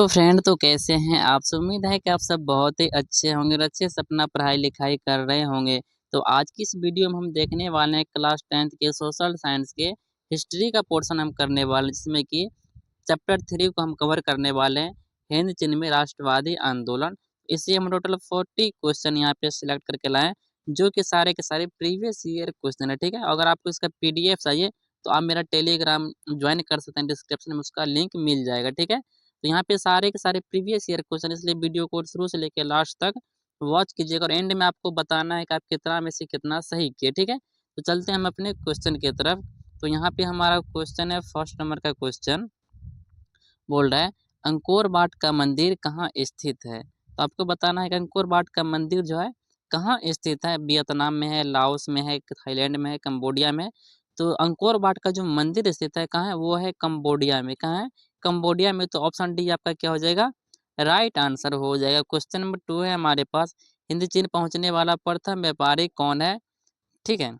Hello friend, तो कैसे हैं आप सब। उम्मीद है कि आप सब बहुत ही अच्छे होंगे और अच्छे से अपना पढ़ाई लिखाई कर रहे होंगे। तो आज की इस वीडियो में हम देखने वाले हैं क्लास 10th के सोशल साइंस के हिस्ट्री का पोर्शन हम करने वाले हैं, जिसमें कि चैप्टर 3 को हम कवर करने वाले हैं, हिंद चीन में राष्ट्रवादी आंदोलन। इसे हम टोटल 40 क्वेश्चन यहाँ पे सिलेक्ट करके लाए हैं, जो कि सारे के सारे प्रीवियस ईयर क्वेश्चन है। ठीक है, अगर आपको इसका PDF चाहिए तो आप मेरा टेलीग्राम ज्वाइन कर सकते हैं, डिस्क्रिप्शन में उसका लिंक मिल जाएगा। ठीक है, तो यहाँ पे सारे के सारे प्रीवियस ईयर क्वेश्चन, इसलिए वीडियो को शुरू से लेकर लास्ट तक वॉच कीजिएगा और एंड में आपको बताना है कि आप कितना में से कितना सही किए। ठीक है, तो चलते हैं हम अपने क्वेश्चन की तरफ। तो यहाँ पे हमारा क्वेश्चन है, फर्स्ट नंबर का क्वेश्चन बोल रहा है अंकोर वाट का मंदिर कहाँ स्थित है। तो आपको बताना है कि अंकोर वाट का मंदिर जो है कहाँ स्थित है। वियतनाम में है, लाओस में है, थाईलैंड में है, कंबोडिया में है। तो अंकोर वाट का जो मंदिर स्थित है कहाँ है, वो है कंबोडिया में। कहाँ है, कंबोडिया में। तो ऑप्शन डी आपका क्या हो जाएगा, राइट आंसर हो जाएगा। क्वेश्चन नंबर 2 है हमारे पास, हिंद चीन पहुंचने वाला प्रथम व्यापारी कौन है। ठीक है,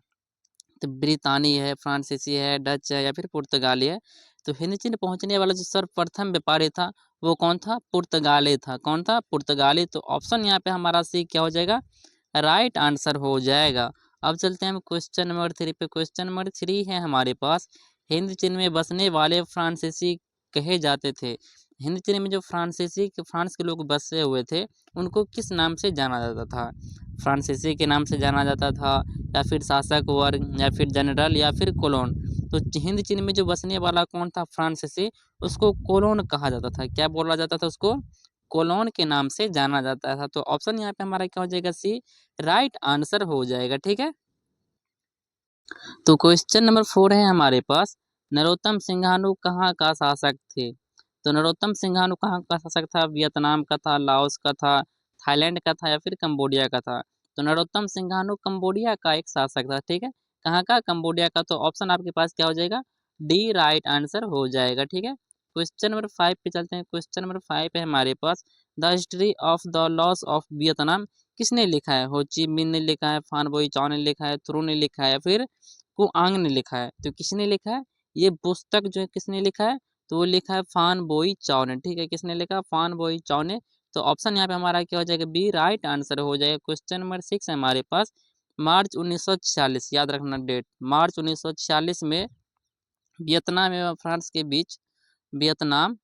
तो ब्रितानी है, फ्रांसीसी है, डच है या फिर पुर्तगाली है। तो हिंद चीन पहुंचने वाला जो सर्वप्रथम व्यापारी था वो कौन था, पुर्तगाली था। कौन था, पुर्तगाली। तो ऑप्शन यहाँ पे हमारा सी क्या हो जाएगा, राइट आंसर हो जाएगा। अब चलते हैं हम क्वेश्चन नंबर 3 पे। क्वेश्चन नंबर 3 है हमारे पास, हिंद चीन में बसने वाले फ्रांसीसी कहे जाते थे। हिंद चीन में जो फ्रांस के लोग बसे हुए थे उनको किस नाम से जाना जाता था। फ्रांसीसी के नाम से जाना जाता था, या फिर शासक वर्ग, या फिर जनरल, या फिर कोलोन। तो हिंद चीन में जो बसने वाला कौन था, फ्रांसीसी, उसको कोलोन कहा जाता था। क्या बोला जाता था उसको, कोलोन के नाम से जाना जाता था। तो ऑप्शन यहाँ पे हमारा क्या हो जाएगा, सी राइट आंसर हो जाएगा। ठीक है, तो क्वेश्चन नंबर 4 है हमारे पास, नरोत्तम सिंघानिया कहाँ का शासक थे। तो नरोत्तम सिंघानिया कहाँ का शासक था, वियतनाम का था, लाओस का था, थाईलैंड का था, या फिर कंबोडिया का था। तो नरोत्तम सिंघानिया कंबोडिया का एक शासक था। ठीक है, कहाँ का, कंबोडिया का। तो ऑप्शन आपके पास क्या हो जाएगा, डी राइट आंसर हो जाएगा। ठीक है, क्वेश्चन नंबर 5 पे चलते हैं। क्वेश्चन नंबर 5 है हमारे पास, the history of the loss of Vietnam किसने लिखा है। हो ची मिन ने लिखा है, फान बोई चाओ ने लिखा है, थ्रू ने लिखा है, या फिर कुआंग ने लिखा है। तो किसने लिखा है, ये पुस्तक जो है किसने लिखा है, तो वो लिखा है फान बोई चाओ ने। ठीक है, किसने लिखा, फान बोई चाओ ने। तो ऑप्शन यहाँ पे हमारा क्या हो जाएगा, बी राइट आंसर हो जाएगा। क्वेश्चन नंबर 6 है हमारे पास, मार्च 1946, याद रखना डेट, मार्च 1946 में वियतनाम एवं फ्रांस के बीच, वियतनाम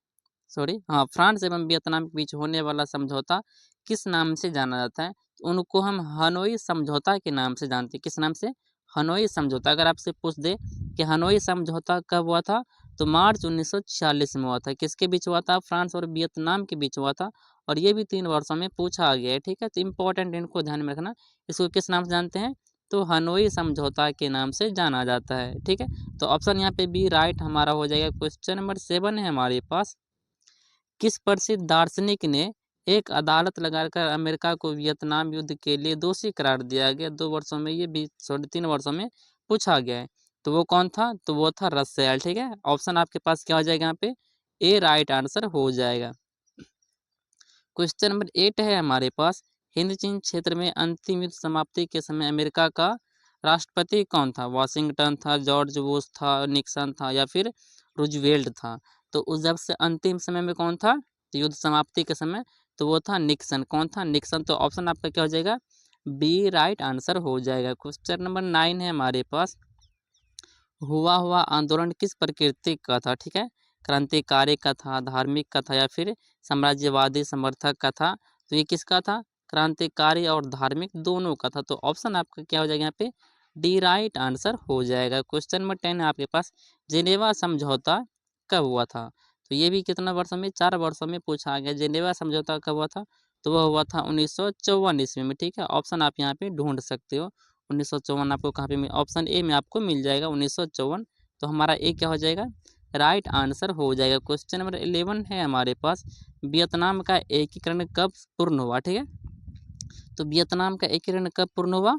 सॉरी हाँ फ्रांस एवं वियतनाम के बीच होने वाला समझौता किस नाम से जाना जाता है। तो उनको हम हनोई समझौता के नाम से जानते हैं। किस नाम से, हनोई समझौता। अगर आपसे पूछ दे कि हनोई समझौता कब हुआ था, तो मार्च 1946 में हुआ था। किसके बीच हुआ था, फ्रांस और वियतनाम के बीच हुआ था। और ये भी 3 वर्षों में पूछा गया है। ठीक है, तो इंपॉर्टेंट, इनको ध्यान में रखना। इसको किस नाम से जानते हैं, तो हनोई समझौता के नाम से जाना जाता है। ठीक है, तो ऑप्शन यहाँ पे बी राइट हमारा हो जाएगा। क्वेश्चन नंबर 7 है हमारे पास, किस प्रसिद्ध दार्शनिक ने एक अदालत लगाकर अमेरिका को वियतनाम युद्ध के लिए दोषी करार दिया गया। 2 वर्षों में, ये भी 3 वर्षों में पूछा गया है। तो वो कौन था, तो वो था रसेल। ठीक है, ऑप्शन आपके पास क्या हो जाएगा यहाँ पे, ए राइट आंसर हो जाएगा। क्वेश्चन नंबर 8 है हमारे पास, हिंद चीन क्षेत्र में अंतिम युद्ध समाप्ति के समय अमेरिका का राष्ट्रपति कौन था। वाशिंगटन था, जॉर्ज बुश था, निक्सन था, या फिर रूजवेल्ट था। तो उस जब से अंतिम समय में कौन था, तो युद्ध समाप्ति के समय, तो वो था निक्सन। कौन था, निक्सन। तो ऑप्शन आपका क्या हो जाएगा, बी राइट आंसर हो जाएगा। क्वेश्चन नंबर 9 है हमारे पास, हुआ हुआ आंदोलन किस प्रकृति का था। ठीक है, क्रांतिकारी का था, धार्मिक का था, या फिर साम्राज्यवादी समर्थक का था। तो ये किसका था, क्रांतिकारी और धार्मिक दोनों का था। तो ऑप्शन आपका क्या हो जाएगा यहाँ पे, डी राइट आंसर हो जाएगा। क्वेश्चन नंबर 10 है आपके पास, जेनेवा समझौता कब हुआ था। तो ये भी कितना वर्षों में, 4 वर्षों में पूछा गया। जेनेवा समझौता कब हुआ था, तो वह हुआ था 1954 ईस्वी में। ठीक है, ऑप्शन आप यहाँ पे ढूंढ सकते हो। 1954 आपको कहाँ पे, ऑप्शन ए में आपको मिल जाएगा 1954। तो हमारा ए क्या हो जाएगा, राइट आंसर हो जाएगा। क्वेश्चन नंबर 11 है हमारे पास, वियतनाम का एकीकरण कब पूर्ण हुआ। ठीक है, तो वियतनाम का एकीकरण कब पूर्ण हुआ,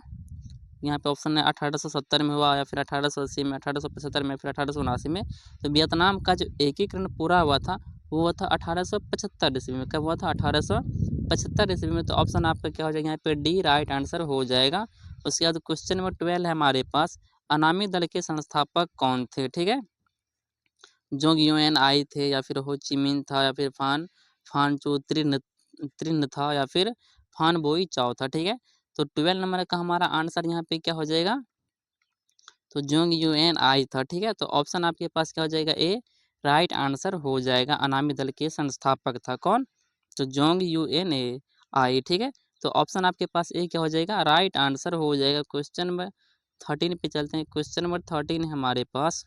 यहाँ पे ऑप्शन है 1870 में हुआ, या फिर 1880 में, 1875 में, फिर 1879 में। तो वियतनाम का जो एकीकरण पूरा हुआ था वो हुआ था 1875 ईस्वी में। कब हुआ था, 1875 ईस्वी में। तो ऑप्शन आपका क्या हो जाएगा यहाँ पे, डी राइट आंसर हो जाएगा। उसके बाद क्वेश्चन नंबर 12 है हमारे पास, अनामी दल के संस्थापक कौन थे। ठीक है, जोंग यूएन आई थे, या फिर हो ची मिन था, या फिर फान फानचो त्रिन था या फिर फानबोई चाओ था। ठीक है, तो 12 नंबर का हमारा आंसर यहाँ पे क्या हो जाएगा, तो जोंग यूएन आई था। ठीक है, तो ऑप्शन आपके पास क्या हो जाएगा, ए राइट आंसर हो जाएगा। अनामी दल के संस्थापक था कौन, तो जोंग यूएन ए आई। ठीक है, तो ऑप्शन आपके पास ए क्या हो जाएगा, राइट आंसर हो जाएगा। क्वेश्चन नंबर 13 पे चलते हैं। क्वेश्चन नंबर 13 है हमारे पास,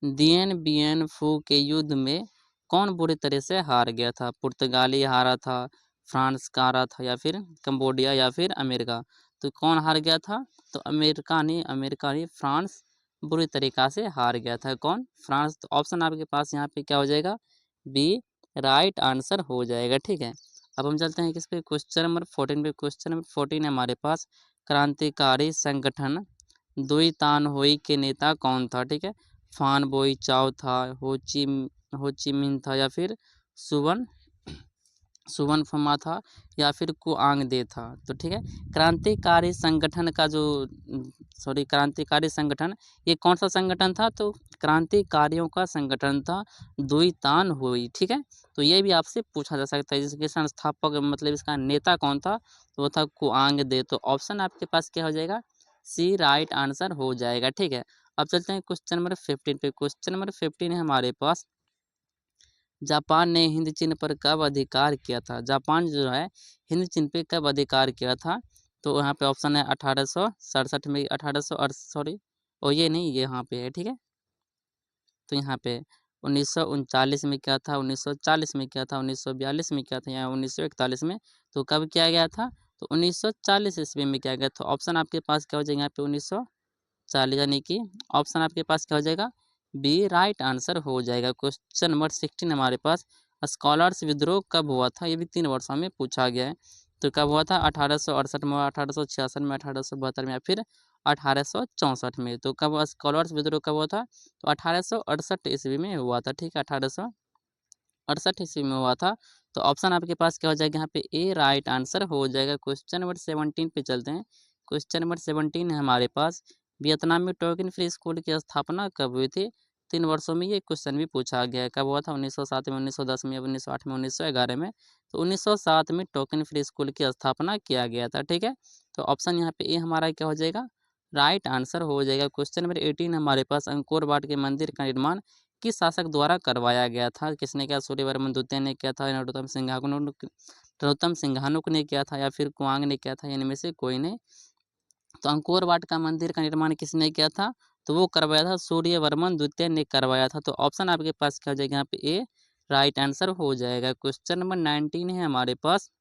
दिएन बिएन फू के युद्ध में कौन बुरी तरह से हार गया था। पुर्तगाली हारा था, फ्रांस का हारा था, या फिर कंबोडिया, या फिर अमेरिका। तो कौन हार गया था, तो अमेरिका ने फ्रांस बुरी तरीका से हार गया था। कौन, फ्रांस। तो ऑप्शन आपके पास यहाँ पे क्या हो जाएगा, बी राइट आंसर हो जाएगा। ठीक है, अब हम चलते हैं किस पे, क्वेश्चन नंबर 14 पे। क्वेश्चन नंबर 14 है हमारे पास, क्रांतिकारी संगठन दुई तान होई के नेता कौन था। ठीक है, फान बोई चाओ था, हो ची मिन था, या फिर सुवन सुवन फमा था, या फिर कुआंग दे था। तो ठीक है, क्रांतिकारी संगठन का जो क्रांतिकारी संगठन, ये कौन सा संगठन था, तो क्रांतिकारियों का संगठन था दुई तान हुई। ठीक है, तो ये भी आपसे पूछा जा सकता है, जिसके संस्थापक मतलब इसका नेता कौन था, तो वो था कुआंग दे। तो ऑप्शन आपके पास क्या हो जाएगा, सी राइट आंसर हो जाएगा। ठीक है, अब चलते हैं क्वेश्चन नंबर 15 पे। क्वेश्चन नंबर 15 है हमारे पास, जापान ने हिंद चिन्ह पर कब अधिकार किया था। जापान जो है हिंद चिन्ह पे कब अधिकार किया था, तो यहाँ पे ऑप्शन है 1867 में, 1800 सॉरी, और ये नहीं, ये यहाँ पे है। ठीक है, तो यहाँ पे 1939 में क्या था, 1940 में क्या था, 1942 में क्या था, या 1941 में। तो कब किया गया था, तो 1940 ईस्वी में किया गया। तो ऑप्शन आपके पास क्या हो जाएगा यहाँ पे, 1940, यानी कि ऑप्शन आपके पास क्या हो जाएगा, बी राइट आंसर हो जाएगा। क्वेश्चन नंबर 16 हमारे पास, स्कॉलर्स विद्रोह कब हुआ था, ये भी 3 वर्षों में पूछा गया है। तो कब हुआ था, 1868 में, 1866 में, 1872 में, या फिर 1864 में। तो कब स्कॉलर्स विद्रोह कब हुआ था, तो 1868 ईस्वी में हुआ था। ठीक है, 1868 ईस्वी में हुआ था। तो ऑप्शन आपके पास क्या हो जाएगा यहाँ पे, ए राइट आंसर हो जाएगा। क्वेश्चन नंबर 17 पे चलते हैं। क्वेश्चन नंबर 17 है हमारे पास, वियतनाम में टोकन फ्री स्कूल की स्थापना कब हुई थी। 3 वर्षों में ये क्वेश्चन भी पूछा गया है। कब हुआ था, 1907 में, 1910 में, 1908 में, 1911 में। तो 1907 में टोकन फ्री स्कूल की स्थापना किया गया था। ठीक है, तो ऑप्शन यहाँ पे ए हमारा क्या हो जाएगा, राइट आंसर हो जाएगा। क्वेश्चन नंबर 18 हमारे पास, अंकोर वाट के मंदिर का निर्माण किस शासक द्वारा करवाया गया था। किसने किया, सूर्यवर्मन द्वितीय ने किया था, नरोत्तम सिंघानुक ने किया था, या फिर कुआंग ने किया था, इनमें से कोई ने। तो अंकोर वाट का मंदिर का निर्माण किसने किया था, तो वो करवाया था सूर्यवर्मन द्वितीय ने करवाया था। तो ऑप्शन आपके पास क्या हो जाएगा यहाँ पे, ए राइट आंसर हो जाएगा। क्वेश्चन नंबर 19 है हमारे पास,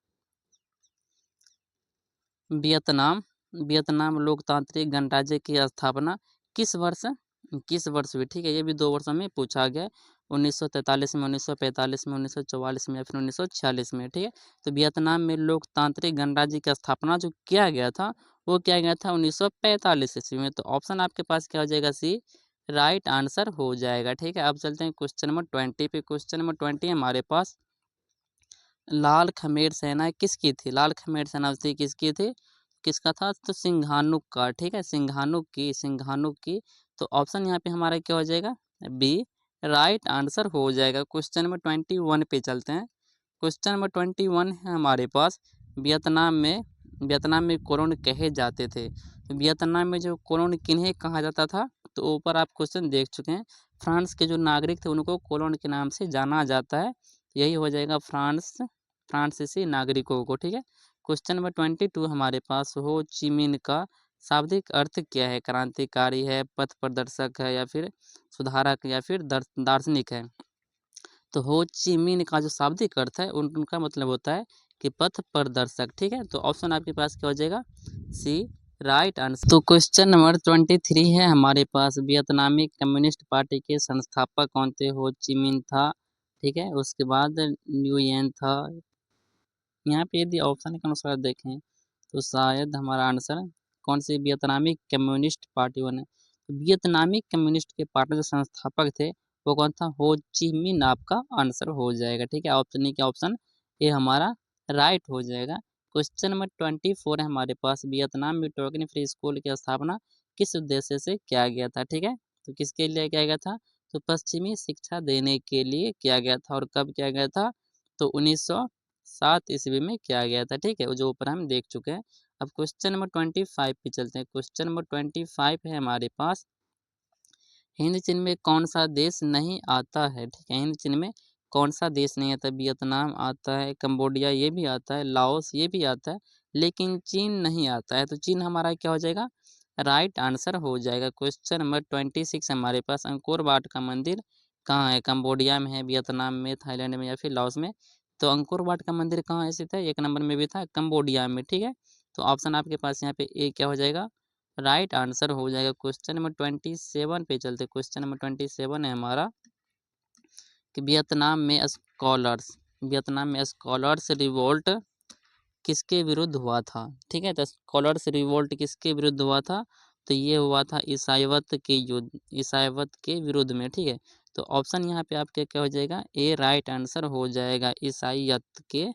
वियतनाम वियतनाम लोकतांत्रिक गणराज्य की स्थापना किस वर्ष हुई। ठीक है, ये भी 2 वर्षों में पूछा गया है, 1943 में, 1945 में, 1944 में, या फिर 1946 में। ठीक है, तो वियतनाम में लोकतांत्रिक गणराज्य की स्थापना जो किया गया था, वो किया गया था 1945 ईस्वी में। तो ऑप्शन आपके पास क्या हो जाएगा, सी राइट आंसर हो जाएगा। ठीक है, अब चलते हैं क्वेश्चन नंबर 20 पे। क्वेश्चन नंबर 20 हमारे पास, लाल खमेर सेना किसकी थी। लाल खमेर सेना थी किसकी थी, किसका था, तो सिंघानुक का। ठीक है, सिंघानुक की। तो ऑप्शन यहाँ पे हमारा क्या हो जाएगा, बी राइट आंसर हो जाएगा। क्वेश्चन नंबर 21 पे चलते हैं। क्वेश्चन नंबर 21 है हमारे पास, वियतनाम में वियतनाम में कोलोन कहे जाते थे। तो वियतनाम में जो कोलोन किन्हें कहा जाता था, तो ऊपर आप क्वेश्चन देख चुके हैं, फ्रांस के जो नागरिक थे उनको कोलोन के नाम से जाना जाता है। यही हो जाएगा फ्रांसीसी नागरिकों को। ठीक है, क्वेश्चन नंबर 22 हमारे पास, हो ची मिन का शाब्दिक अर्थ क्या है। क्रांतिकारी है, पथ प्रदर्शक है, या फिर सुधारक, या फिर दार्शनिक है। तो हो ची मिन का जो शाब्दिक अर्थ है, उनका मतलब होता है कि पथ प्रदर्शक। ठीक है, तो ऑप्शन आपके पास क्या हो जाएगा, सी राइट आंसर। तो क्वेश्चन नंबर 23 है हमारे पास, वियतनामी कम्युनिस्ट पार्टी के संस्थापक कौन थे। हो ची मिन था। ठीक है, उसके बाद न्यूयन था। यहाँ पे यदि ऑप्शन के अनुसार देखें, तो शायद हमारा आंसर कौन सी वियतनामी कम्युनिस्ट पार्टी बने। तो वियतनामी कम्युनिस्ट के पार्टी जो संस्थापक थे, वो कौन था, हो ची मिन आपका आंसर हो जाएगा। ठीक है, ऑप्शन नहीं, क्या ऑप्शन ये हमारा राइट हो जाएगा। क्वेश्चन नंबर 24 है हमारे पास, वियतनाम में टोकन फ्री स्कूल की स्थापना किस उद्देश्य से किया गया था। ठीक है, तो किसके लिए किया गया था, तो पश्चिमी शिक्षा देने के लिए किया गया था। और कब किया गया था, तो 1907 ईस्वी में किया गया था, ठीक है, जो ऊपर हम देख चुके हैं। अब क्वेश्चन नंबर 25 पे चलते हैं। क्वेश्चन नंबर 25 है हमारे पास, हिंद चीन में कौन सा देश नहीं आता है, ठीक है, हिंद चीन में कौन सा देश नहीं आता? वियतनाम आता है, कंबोडिया ये भी आता है, लाओस ये भी आता है, लेकिन चीन नहीं आता है। तो चीन हमारा क्या हो जाएगा? राइट आंसर हो जाएगा। क्वेश्चन नंबर 26 हमारे पास, अंकोर वाट का मंदिर कहाँ है? कंबोडिया में है, वियतनाम में, थाईलैंड में या फिर लाओस में? तो अंकोर वाट का मंदिर कहाँ स्थित है? 1 नंबर में भी था कंबोडिया में, ठीक है। तो ऑप्शन आपके पास यहाँ पे ए क्या हो जाएगा? राइट आंसर हो जाएगा। क्वेश्चन नंबर 27 पे चलते। क्वेश्चन नंबर 27 है हमारा कि वियतनाम में स्कॉलर्स रिवोल्ट किसके विरुद्ध हुआ था, ठीक है। तो स्कॉलर्स रिवोल्ट किसके विरुद्ध हुआ था? तो ये हुआ था ईसाईवत के युद्ध, ईसाईवत के विरुद्ध में, ठीक है। तो ऑप्शन यहाँ पे आपके क्या हो जाएगा? ए राइट आंसर हो जाएगा, ईसाईयत के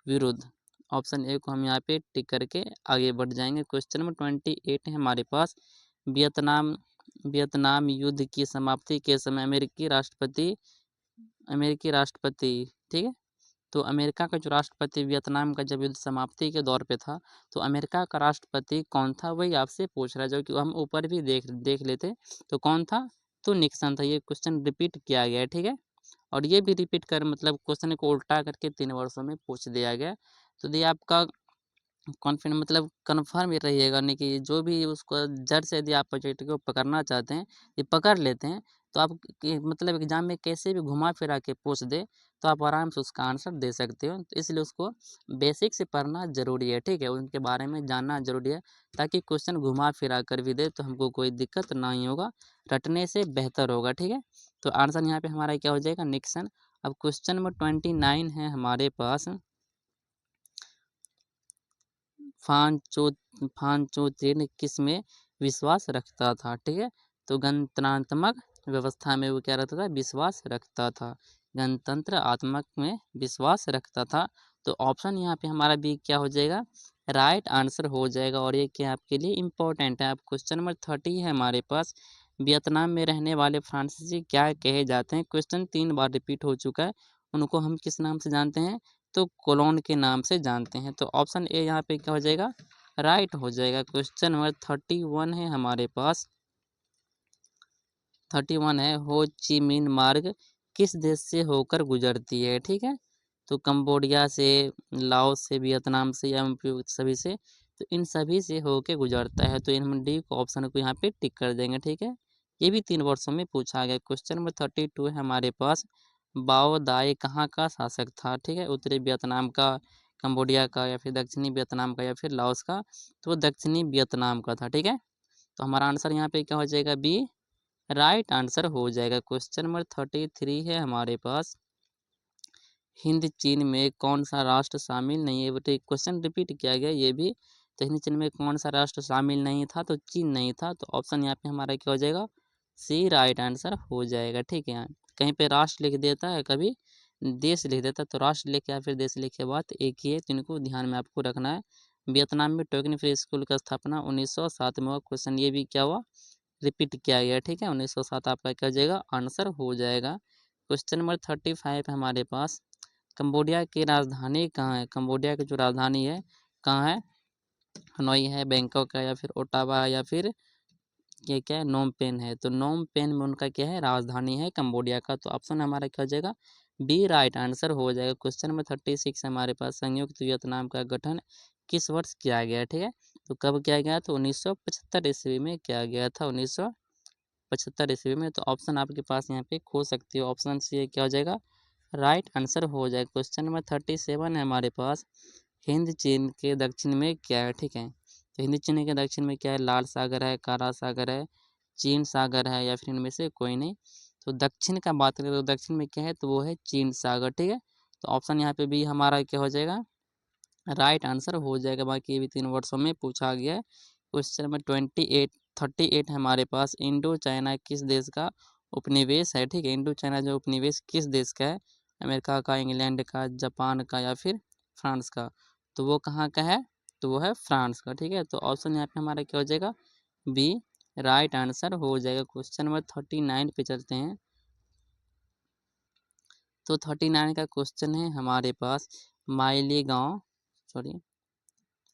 विरुद्ध। ऑप्शन ए को हम यहाँ पे टिक करके आगे बढ़ जाएंगे। क्वेश्चन नंबर 28 है हमारे पास, वियतनाम वियतनाम युद्ध की समाप्ति के समय अमेरिकी राष्ट्रपति, ठीक है। तो अमेरिका का जो राष्ट्रपति वियतनाम का जब युद्ध समाप्ति के दौर पे था, तो अमेरिका का राष्ट्रपति कौन था? वही आपसे पूछ रहा है, जो कि हम ऊपर भी देख लेते। तो कौन था? तो निक्सन था। ये क्वेश्चन रिपीट किया गया है, ठीक है। और ये भी रिपीट कर मतलब क्वेश्चन को उल्टा करके 3 वर्षों में पूछ दिया गया। तो ये आपका कॉन्फिडेंट मतलब कन्फर्म ही रहिएगा, नहीं कि जो भी उसको जड़ से यदि आप प्रोजेक्ट को पकड़ना चाहते हैं, ये पकड़ लेते हैं, तो आप मतलब एग्जाम में कैसे भी घुमा फिरा के पूछ दे, तो आप आराम से उसका आंसर दे सकते हो। तो इसलिए उसको बेसिक से पढ़ना जरूरी है, ठीक है, उनके बारे में जानना जरूरी है, ताकि क्वेश्चन घुमा फिरा कर भी दे तो हमको कोई दिक्कत नहीं होगा, रटने से बेहतर होगा, ठीक है। तो आंसर यहाँ पे हमारा क्या हो जाएगा? निक्सन। अब क्वेश्चन नंबर 29 है हमारे पास, फानचो फानचोत्रीर्ण किस में विश्वास रखता था, ठीक है। तो गणतंत्रात्मक व्यवस्था में वो क्या रखता था? विश्वास रखता था, गणतंत्र आत्मक में विश्वास रखता था। तो ऑप्शन यहाँ पे हमारा भी क्या हो जाएगा? राइट आंसर हो जाएगा। और ये क्या आपके लिए इम्पोर्टेंट है। अब क्वेश्चन नंबर 30 है हमारे पास, वियतनाम में रहने वाले फ्रांसीसी क्या कहे जाते हैं? क्वेश्चन 3 बार रिपीट हो चुका है। उनको हम किस नाम से जानते हैं? तो कोलोन के नाम से जानते हैं। तो ऑप्शन ए यहाँ पे क्या हो जाएगा? राइट हो जाएगा। क्वेश्चन नंबर 31 है हमारे पास, 31 है, हो ची मिन मार्ग किस देश से होकर गुजरती है, ठीक है। तो कंबोडिया से, लाओस से, वियतनाम से या सभी से, तो इन सभी से होके गुजरता है। तो हम डी को ऑप्शन को यहाँ पे टिक कर देंगे, ठीक है। ये भी 3 वर्षों में पूछा गया। क्वेश्चन नंबर 32 है हमारे पास, बाओ दाई कहाँ का शासक था, ठीक है। उत्तरी वियतनाम का, कंबोडिया का, या फिर दक्षिणी वियतनाम का, या फिर लाओस का? तो दक्षिणी वियतनाम का था, ठीक है। तो हमारा आंसर यहाँ पे क्या हो जाएगा? बी राइट आंसर हो जाएगा। क्वेश्चन नंबर 33 है हमारे पास, हिंद चीन में कौन सा राष्ट्र शामिल नहीं है? बेटे क्वेश्चन रिपीट किया गया ये भी। तो हिंद चीन में कौन सा राष्ट्र शामिल नहीं था? तो चीन नहीं था। तो ऑप्शन यहाँ पे हमारा क्या हो जाएगा? सी राइट आंसर हो जाएगा, ठीक है। कहीं पे राष्ट्र लिख देता है, कभी देश लिख देता है, तो राष्ट्र लिखे या फिर देश लिखे बात एक ही है, तो इनको ध्यान में आपको रखना है। वियतनाम में टोकन फ्री स्कूल का स्थापना 1907 में हुआ। क्वेश्चन ये भी क्या हुआ? रिपीट किया गया, ठीक है। 1907 आपका क्या हो जाएगा? आंसर हो जाएगा। क्वेश्चन नंबर 35 है हमारे पास, कंबोडिया की राजधानी कहाँ है? कंबोडिया की जो राजधानी है कहाँ है? हनोई है, बैंकॉक है, या फिर ओटावा है, या फिर ये क्या है? नोम पेन है। तो नोम पेन में उनका क्या है? राजधानी है कंबोडिया का। तो ऑप्शन हमारा क्या हो जाएगा? बी राइट आंसर हो जाएगा। क्वेश्चन नंबर 36 हमारे पास, संयुक्त वियतनाम का गठन किस वर्ष किया गया, ठीक है। तो कब किया गया? तो 1975 ईस्वी में किया गया था, 1975 ईस्वी में। तो ऑप्शन आपके पास यहाँ पे खो सकती है, ऑप्शन सी क्या हो जाएगा? राइट आंसर हो जाएगा। क्वेश्चन नंबर 37 है हमारे पास, हिंद चीन के दक्षिण में क्या है, ठीक है। तो हिंद चीन के दक्षिण में क्या है? लाल सागर है, काला सागर है, चीन सागर है, या फिर इनमें से कोई नहीं। तो दक्षिण का बात करें तो दक्षिण में क्या है? तो वो है चीन सागर, ठीक है। तो ऑप्शन यहाँ पे भी हमारा क्या हो जाएगा? राइट आंसर हो जाएगा। बाकी ये भी 3 वर्षों में पूछा गया है। क्वेश्चन नंबर 38 है हमारे पास, इंडो चाइना किस देश का उपनिवेश है, ठीक है। इंडो चाइना जो उपनिवेश किस देश का है? अमेरिका का, इंग्लैंड का, जापान का, या फिर फ्रांस का? तो वो कहाँ का है? तो वो है फ्रांस का, ठीक है। तो ऑप्शन यहाँ पे हमारा क्या हो जाएगा? बी राइट आंसर हो जाएगा। क्वेश्चन नंबर 39 पे चलते हैं। तो 39 का क्वेश्चन है हमारे पास, माइलेगांव सॉरी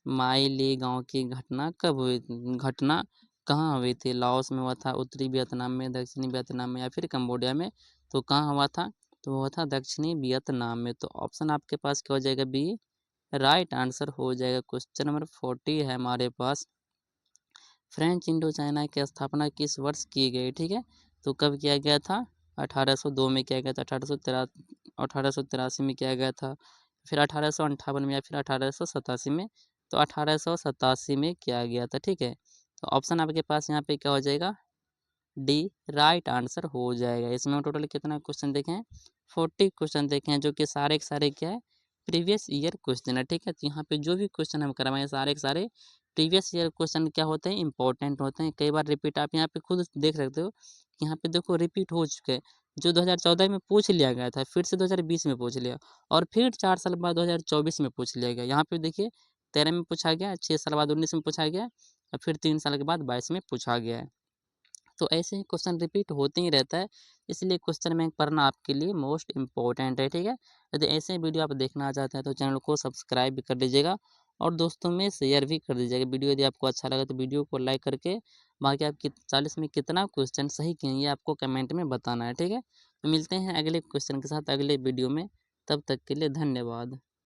माइलेगांव की घटना कब हुई? घटना कहाँ हुई थी? लाओस में हुआ था, उत्तरी वियतनाम में, दक्षिणी वियतनाम में या फिर कंबोडिया में? तो कहाँ हुआ था? तो हुआ था दक्षिणी वियतनाम में। तो ऑप्शन आपके पास क्या हो जाएगा? बी राइट आंसर हो जाएगा। क्वेश्चन नंबर 40 है हमारे पास, फ्रेंच इंडो चाइना की स्थापना किस वर्ष की गई? ठीक है, तो कब किया गया था? 1802 में किया गया था, 1883 में किया गया था, फिर 1858 में या फिर 1887 में? तो 1887 में किया गया था। ठीक है, तो ऑप्शन आपके पास यहाँ पे क्या हो जाएगा? डी राइट आंसर हो जाएगा। इसमें टोटल कितना क्वेश्चन देखे हैं? 40 क्वेश्चन देखे हैं, जो कि सारे के सारे क्या है? प्रीवियस ईयर क्वेश्चन है। ठीक है, तो यहाँ पे जो भी क्वेश्चन हम करवाएं सारे के सारे प्रीवियस ईयर क्वेश्चन क्या होते हैं? इंपॉर्टेंट होते हैं। कई बार रिपीट आप यहाँ पे खुद देख सकते हो, यहाँ पे देखो रिपीट हो चुके हैं। जो 2014 में पूछ लिया गया था, फिर से 2020 में पूछ लिया, और फिर 4 साल बाद 2024 में पूछ लिया गया। यहाँ पे देखिए 13 में पूछा गया, 6 साल बाद 19 में पूछा गया, और फिर 3 साल के बाद 22 में पूछा गया है। तो ऐसे ही क्वेश्चन रिपीट होते ही रहता है, इसलिए क्वेश्चन बैंक पढ़ना आपके लिए मोस्ट इम्पोर्टेंट है। ठीक है, यदि ऐसे वीडियो आप देखना चाहते हैं तो चैनल को सब्सक्राइब भी कर लीजिएगा और दोस्तों में शेयर भी कर दीजिएगा। वीडियो यदि आपको अच्छा लगा तो वीडियो को लाइक करके बाकी आप 40 में कितना क्वेश्चन सही किए ये आपको कमेंट में बताना है। ठीक है, तो मिलते हैं अगले क्वेश्चन के साथ अगले वीडियो में, तब तक के लिए धन्यवाद।